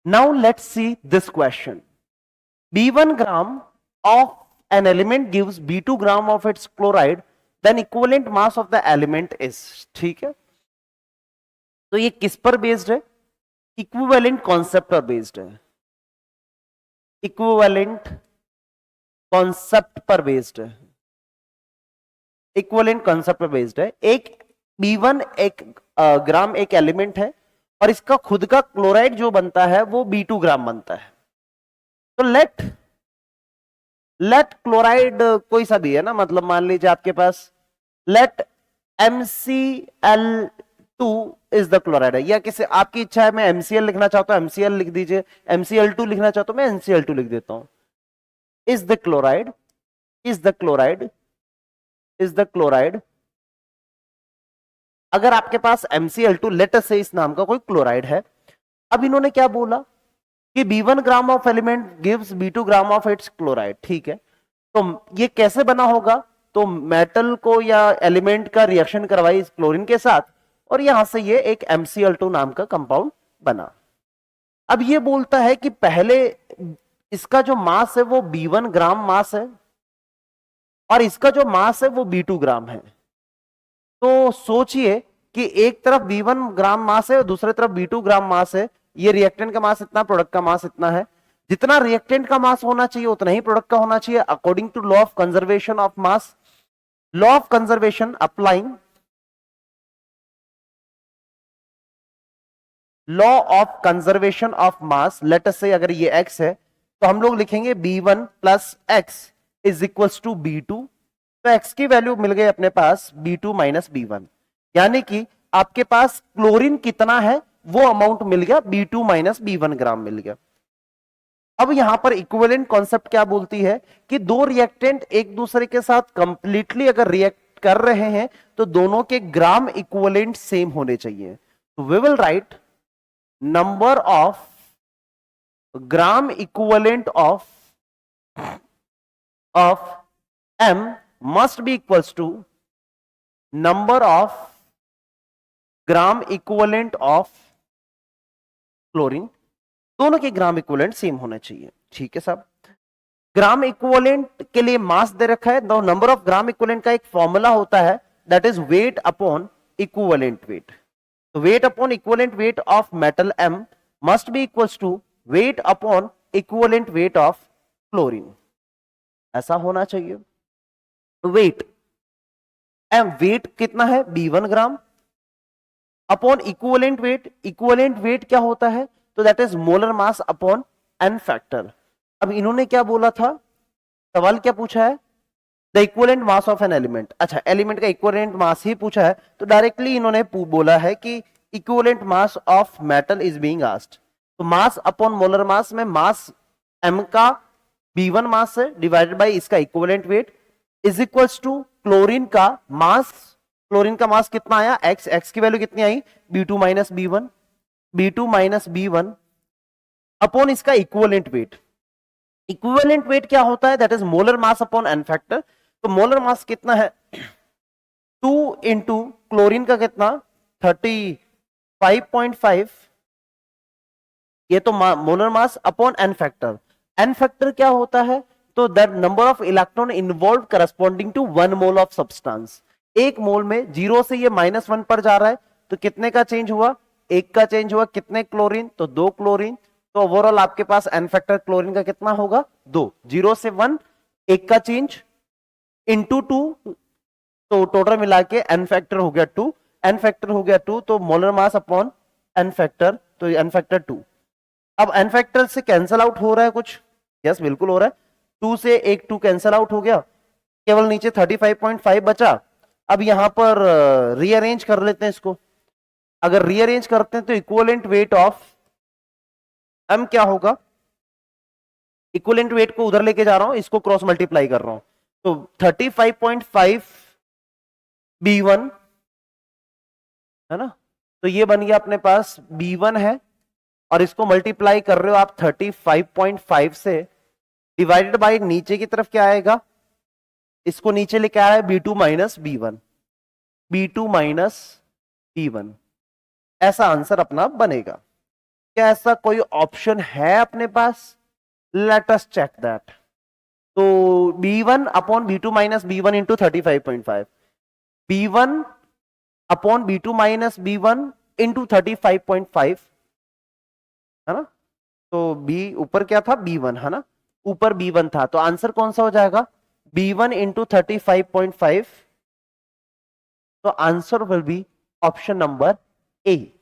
Now let's see this question. B1 gram of an element gives B2 gram of its chloride, then equivalent mass of the element is. ठीक है, तो ये किस पर based है? Equivalent concept पर based है. इक्विवेलेंट कॉन्सेप्ट पर बेस्ड है. इक्विवेलेंट कॉन्सेप्ट पर बेस्ड है. एक B1 एक ग्राम एक एलिमेंट है और इसका खुद का क्लोराइड जो बनता है वो B2 ग्राम बनता है. तो लेट क्लोराइड कोई सा भी है ना, मतलब मान लीजिए आपके पास let MCl2 is the chloride है, या किसी आपकी इच्छा है मैं MCl लिखना चाहता हूं MCl लिख दीजिए, MCl2 लिखना चाहता हूं मैं NCl2 लिख देता हूं. Is the chloride is the chloride is the chloride अगर आपके पास MCl2 लेटर से इस नाम का कोई क्लोराइड है. अब इन्होंने क्या बोला कि B1 gram of element gives B2 gram of its chloride. ठीक है, तो ये कैसे बना होगा? तो मेटल को या एलिमेंट का रिएक्शन करवाई इस क्लोरीन के साथ और यहां से ये एक MCl2 नाम का कंपाउंड बना. अब ये बोलता है कि पहले इसका जो मास है वो B1 ग्राम मास है और इसका जो मास है वो B2 ग्राम है. तो सोचिए कि एक तरफ B1 ग्राम मास है और दूसरी तरफ B2 ग्राम मास है. ये रिएक्टेंट का मास इतना, प्रोडक्ट का मास इतना है. जितना रिएक्टेंट का मास होना चाहिए उतना ही प्रोडक्ट का होना चाहिए according to law of conservation of mass. Law of conservation applying law of conservation of mass. Let us say अगर ये x है तो हम लोग लिखेंगे B1 plus x is equals to B2. तो x की वैल्यू मिल गई अपने पास B2 माइनस B1, यानी कि आपके पास क्लोरीन कितना है वो अमाउंट मिल गया B2 माइनस B1 ग्राम मिल गया. अब यहां पर इक्विवेलेंट कॉन्सेप्ट क्या बोलती है कि दो रिएक्टेंट एक दूसरे के साथ कंप्लीटली अगर रिएक्ट कर रहे हैं तो दोनों के ग्राम इक्विवेलेंट सेम होने चाहिए. तो we will write number of gram equivalent of M must be equals to number of gram equivalent of chlorine. दोनों के ग्राम इक्विवेलेंट सेम होने चाहिए. ठीक है साहब, ग्राम इक्विवेलेंट के लिए मास दे रखा है. तो नंबर ऑफ ग्राम इक्विवेलेंट का एक फॉर्मूला होता है that is weight upon equivalent weight. तो weight upon equivalent weight of metal M must be equals to weight upon equivalent weight of chlorine. ऐसा होना चाहिए. वेट वेट कितना है B1 gram upon equivalent weight. Equivalent weight क्या होता है? तो that is molar mass upon N factor. अब इन्होंने क्या बोला था, सवाल क्या पूछा है? The equivalent mass of an element. अच्छा, एलिमेंट का इक्विवेलेंट मास ही पूछा है तो डायरेक्टली इन्होंने बोला है कि equivalent mass of metal is being asked. तो मास अपॉन मोलर मास में मास M का B1 मास है डिवाइडेड बाय इसका equivalent weight is equals to chlorine का मास. क्लोरीन का मास कितना आया x की वैल्यू कितनी आई B2 माइनस B1 अपॉन इसका इक्विवेलेंट वेट. इक्विवेलेंट वेट क्या होता है? That is molar mass upon N factor. तो मोलर मास कितना है 2 इंटू क्लोरीन का कितना 35.5. ये तो molar mass upon N factor. N factor क्या होता है? तो that number of electron involve corresponding to 1 mole of substance. एक मोल में 0 से ये -1 पर जा रहा है तो कितने का चेंज हुआ? 1 का चेंज हुआ. कितने क्लोरीन? तो 2 क्लोरीन. तो ओवरऑल आपके पास N फैक्टर क्लोरीन का कितना होगा 2. 0 से 1 1 का चेंज इंटू 2 तो टोटल मिला के N फैक्टर हो गया 2. N फैक्टर हो गया 2 तो molar mass upon N factor, तो N फैक्टर 2. अब N फैक्टर से कैंसिल आउट हो रहा है कुछ? यस बिल्कुल हो रहा है. 2 से एक 2 कैंसिल आउट हो गया, केवल नीचे 35.5 बचा. अब यहां पर रीअरेंज कर लेते हैं इसको. अगर रीअरेंज करते हैं तो इक्विवेलेंट वेट ऑफ M क्या होगा? इक्विवेलेंट वेट को उधर लेके जा रहा हूं, इसको क्रॉस मल्टीप्लाई कर रहा हूं. तो 35.5 B1 है ना, तो ये बन गया अपने पास B1 है और इसको मल्टीप्लाई कर रहे हो आप 35.5 से डिवाइडेड बाय नीचे की तरफ क्या आएगा? इसको नीचे लेके आया है B2 माइनस B1. ऐसा आंसर अपना बनेगा. क्या ऐसा कोई ऑप्शन है अपने पास? Let us check that. तो B1 upon B2 minus B1 into 35.5, B1 upon B2 minus B1 into 35.5, है ना? तो B ऊपर क्या था? B1, है ना? ऊपर B1 था, तो आंसर कौन सा हो जाएगा? B1 into 35.5। तो answer will be option number A.